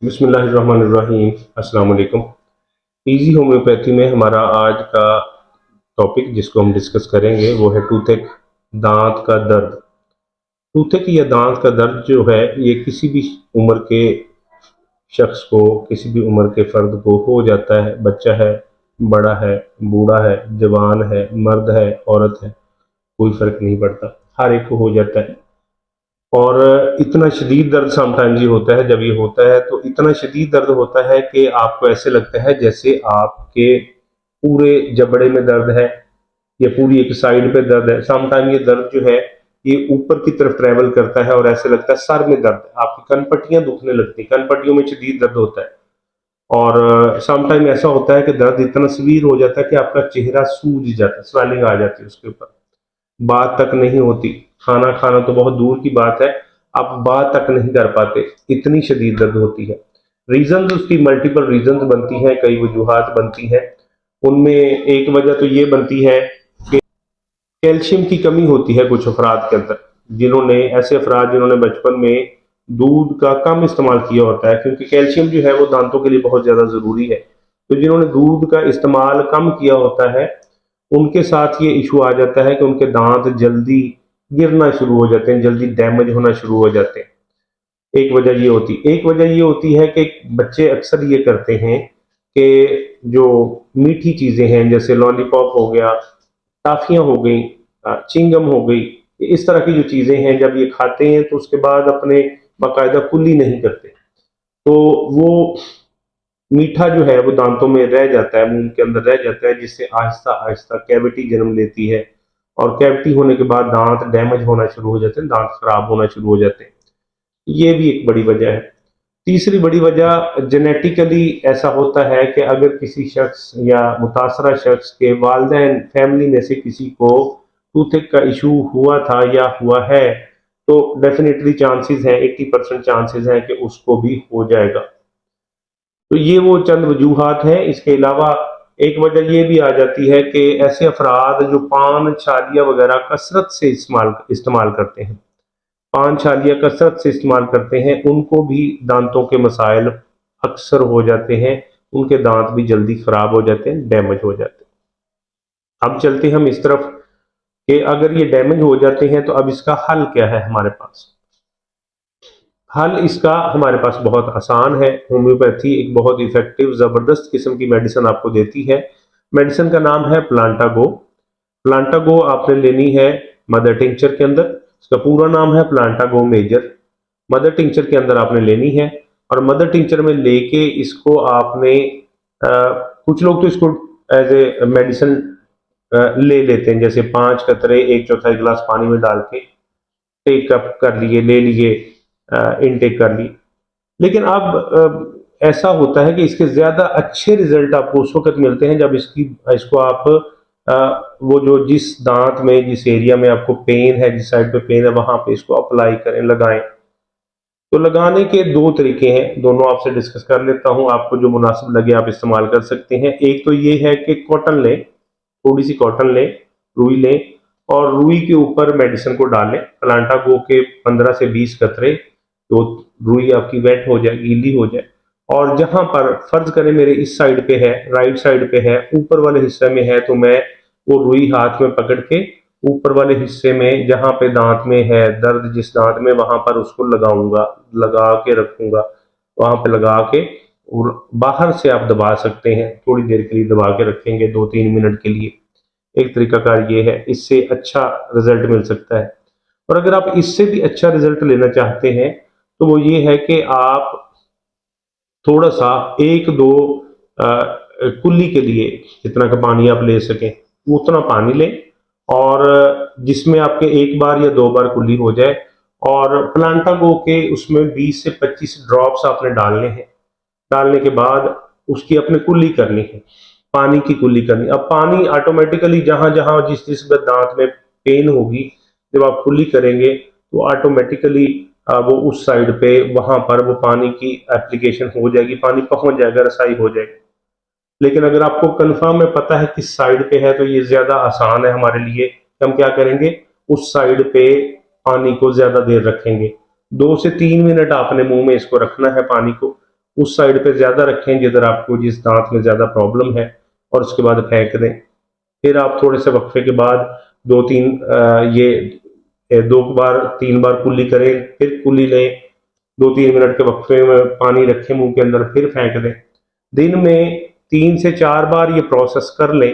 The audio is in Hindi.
बिस्मिल्लाहिर्रहमानिर्रहीम। अस्सलाम वालेकुम। इजी होम्योपैथी में हमारा आज का टॉपिक जिसको हम डिस्कस करेंगे वो है टूथेक, दांत का दर्द। टूथेक या दांत का दर्द जो है ये किसी भी उम्र के शख्स को, किसी भी उम्र के फर्द को हो जाता है। बच्चा है, बड़ा है, बूढ़ा है, जवान है, मर्द है, औरत है, कोई फर्क नहीं पड़ता, हर एक को हो जाता है। और इतना शदीद दर्द समटाइम्स ये होता है, जब ये होता है तो इतना शदीद दर्द होता है कि आपको ऐसे लगता है जैसे आपके पूरे जबड़े में दर्द है या पूरी एक साइड पे दर्द है। समटाइम ये दर्द जो है ये ऊपर की तरफ ट्रेवल करता है और ऐसे लगता है सर में दर्द है, आपकी कनपट्टियां दुखने लगती हैं, कनपट्टियों में शदीद दर्द होता है। और समटाइम ऐसा होता है कि दर्द इतना सवीर हो जाता है कि आपका चेहरा सूज जाता है, स्वेलिंग आ जाती है उसके ऊपर, बात तक नहीं होती, खाना खाना तो बहुत दूर की बात है, आप बात तक नहीं कर पाते, इतनी शदीद दर्द होती है। रीजन उसकी मल्टीपल रीजन बनती हैं, कई वजूहात बनती हैं। उनमें एक वजह तो ये बनती है कि कैल्शियम की कमी होती है कुछ अफराद के अंदर, जिन्होंने ऐसे अफराद जिन्होंने बचपन में दूध का कम इस्तेमाल किया होता है, क्योंकि कैल्शियम जो है वो दांतों के लिए बहुत ज़्यादा ज़रूरी है। तो जिन्होंने दूध का इस्तेमाल कम किया होता है उनके साथ ये इशू आ जाता है कि उनके दांत जल्दी गिरना शुरू हो जाते हैं, जल्दी डैमेज होना शुरू हो जाते हैं। एक वजह ये होती है। एक वजह ये होती है कि बच्चे अक्सर ये करते हैं कि जो मीठी चीज़ें हैं जैसे लॉलीपॉप हो गया, टाफियाँ हो गई, चिंगम हो गई, इस तरह की जो चीज़ें हैं जब ये खाते हैं तो उसके बाद अपने बाकायदा कुल्ली नहीं करते, तो वो मीठा जो है वो दांतों में रह जाता है, मुंह के अंदर रह जाता है, जिससे आहिस्ता आहिस्ता कैविटी जन्म लेती है। और कैविटी होने के बाद दांत डैमेज होना शुरू हो जाते हैं, दांत खराब होना शुरू हो जाते हैं। ये भी एक बड़ी वजह है। तीसरी बड़ी वजह जेनेटिकली ऐसा होता है कि अगर किसी शख्स या मुतासरा शख्स के वालिदैन फैमिली में से किसी को टूथेक का इशू हुआ था या हुआ है तो डेफिनेटली चांसेस हैं, 80% चांसेस हैं कि उसको भी हो जाएगा। तो ये वो चंद वजूहात हैं। इसके अलावा एक वजह ये भी आ जाती है कि ऐसे अफराद जो पान छालियाँ वगैरह कसरत से इस्तेमाल इस्तेमाल करते हैं, पान छालियाँ कसरत से इस्तेमाल करते हैं, उनको भी दांतों के मसाइल अक्सर हो जाते हैं, उनके दांत भी जल्दी खराब हो जाते हैं, डैमेज हो जाते हैं। अब चलते हम इस तरफ कि अगर ये डैमेज हो जाते हैं तो अब इसका हल क्या है हमारे पास। हल इसका हमारे पास बहुत आसान है। होम्योपैथी एक बहुत इफेक्टिव ज़बरदस्त किस्म की मेडिसिन आपको देती है। मेडिसिन का नाम है प्लांटागो। प्लांटागो आपने लेनी है मदर टिंचर के अंदर, इसका पूरा नाम है प्लांटागो मेजर। मदर टिंचर के अंदर आपने लेनी है और मदर टिंचर में लेके इसको आपने कुछ लोग तो इसको एज ए मेडिसिन ले लेते हैं, जैसे 5 कतरे 1/4 गिलास पानी में डाल के टेक अप कर लिए, ले लिए, इनटेक कर ली। लेकिन अब ऐसा होता है कि इसके ज़्यादा अच्छे रिजल्ट आपको उस वक्त मिलते हैं जब इसको आप वो जो जिस दांत में, जिस एरिया में आपको पेन है, जिस साइड पे पेन है, वहां पे इसको अप्लाई करें, लगाएं। तो लगाने के दो तरीके हैं, दोनों आपसे डिस्कस कर लेता हूं, आपको जो मुनासिब लगे आप इस्तेमाल कर सकते हैं। एक तो ये है कि कॉटन लें, थोड़ी सी कॉटन लें, रुई लें और रुई के ऊपर मेडिसिन को डालें, प्लांटागो के 15 से 20 कतरे, तो रुई आपकी वेट हो जाए, गीली हो जाए। और जहां पर फर्ज करें मेरे इस साइड पे है, राइट साइड पे है, ऊपर वाले हिस्से में है, तो मैं वो रुई हाथ में पकड़ के ऊपर वाले हिस्से में जहां पे दांत में है दर्द, जिस दांत में, वहां पर उसको लगाऊंगा, लगा के रखूंगा, वहां पे लगा के। और बाहर से आप दबा सकते हैं, थोड़ी देर के लिए दबा के रखेंगे, 2-3 मिनट के लिए। एक तरीकाकार ये है, इससे अच्छा रिजल्ट मिल सकता है। और अगर आप इससे भी अच्छा रिजल्ट लेना चाहते हैं तो वो ये है कि आप थोड़ा सा 1-2 कुल्ली के लिए जितना का पानी आप ले सकें उतना पानी लें, और जिसमें आपके 1 बार या 2 बार कुल्ली हो जाए। और प्लांटागो के उसमें 20 से 25 ड्रॉप्स आपने डालने हैं। डालने के बाद उसकी अपने कुल्ली करनी है, पानी की कुल्ली करनी। अब पानी ऑटोमेटिकली जहां जहां जिस जिस दांत में पेन होगी, जब आप कुल्ली करेंगे तो ऑटोमेटिकली वो उस साइड पे वहां पर वो पानी की एप्लीकेशन हो जाएगी, पानी पहुंच जाएगा, रसाई हो जाएगी। लेकिन अगर आपको कंफर्म में पता है किस साइड पे है तो ये ज्यादा आसान है हमारे लिए। हम क्या करेंगे, उस साइड पे पानी को ज्यादा देर रखेंगे, 2 से 3 मिनट आपने मुंह में इसको रखना है पानी को। उस साइड पे ज़्यादा रखें जिधर आपको जिस दांत में ज़्यादा प्रॉब्लम है, और उसके बाद फेंक दें। फिर आप थोड़े से वक्फे के बाद दो तीन ये दो बार तीन बार कुल्ली करें, फिर कुल्ली लें, 2-3 मिनट के वक्फे में पानी रखें मुंह के अंदर, फिर फेंक दें। दिन में 3 से 4 बार ये प्रोसेस कर लें